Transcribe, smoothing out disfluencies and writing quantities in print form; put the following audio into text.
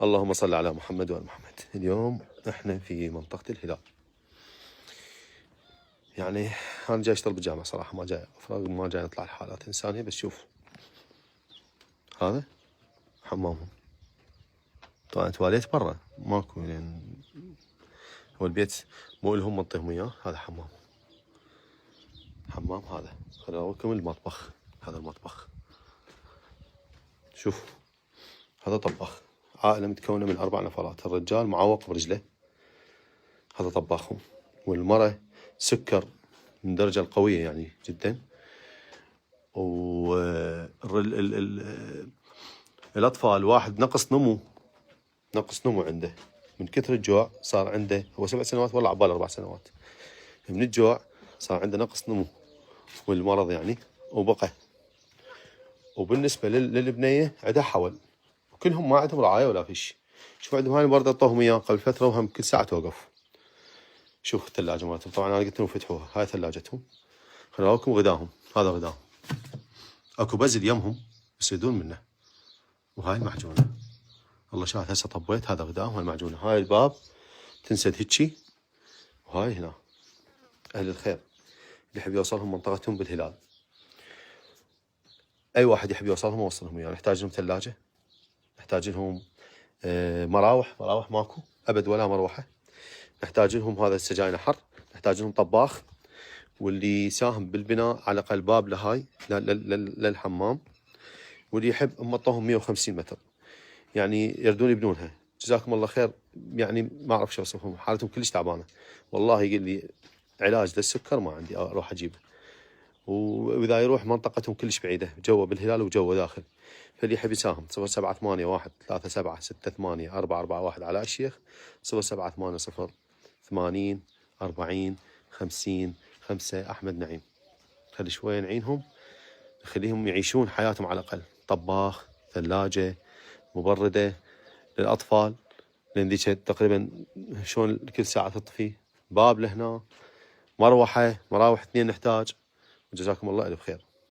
اللهم صل على محمد وآل محمد. اليوم احنا في منطقة الهلال. يعني انا جاي اشتغل بالجامعة صراحة، ما جاي افرغ، ما جاي اطلع لحالات انسانية. بس شوف هذا حمامهم. طبعا تواليت برا ماكو، لان هو البيت مو لهم منطيهم اياه. هذا حمام هذا. خليني اوريكم المطبخ. هذا المطبخ، شوف هذا طباخ. عائلة متكونة من 4 نفرات، الرجال معوق برجله، هذا طباخهم. والمرأة سكر من الدرجة القوية يعني جدا. الأطفال واحد نقص نمو عنده من كثر الجوع. صار عنده هو 7 سنوات والله عباله 4 سنوات. من الجوع صار عنده نقص نمو والمرض يعني، وبقى. وبالنسبة للبنية عندها حول، وكلهم ما عندهم رعاية ولا فيش. شوف عندهم هاي برضه اعطوهم اياه قبل فترة، وهم كل ساعة توقف. شوف الثلاجة مالتهم، طبعا انا قلت لهم فتحوها. هاي ثلاجتهم. خليني اوريكم غذاهم. هذا غذاهم، اكو بزل يمهم يصيدون منه. وهاي المعجونة، والله شاهد هسه طبيت. هذا غذاهم والمعجونة. هاي الباب تنسد هيجي. وهاي هنا اهل الخير اللي يحب يوصلهم منطقتهم بالهلال. اي واحد يحب يوصلهم اوصلهم يعني. نحتاج لهم ثلاجة، نحتاج لهم مراوح ماكو ابد ولا مروحة. نحتاج لهم هذا السجاين حر، نحتاج لهم طباخ، واللي يساهم بالبناء على الاقل باب لهاي للحمام. واللي يحب مطهم 150 متر يعني يردون يبنونها. جزاكم الله خير. يعني ما اعرف شو اوصفهم، حالتهم كلش تعبانه. والله يقول لي علاج للسكر ما عندي اروح اجيبه. واذا يروح منطقتهم كلش بعيده، جوا بالهلال وجوا داخل. فاللي يحب يساهم 0781 37 68 441 على الشيخ. 0780 80 40 50 5 احمد نعيم. خلي شويه نعينهم، نخليهم يعيشون حياتهم على الاقل. طباخ، ثلاجه، مبرده للاطفال، لان ذيك تقريبا شلون كل ساعه تطفي. باب لهنا، مروحه، مراوح 2 نحتاج. وجزاكم الله الف خير.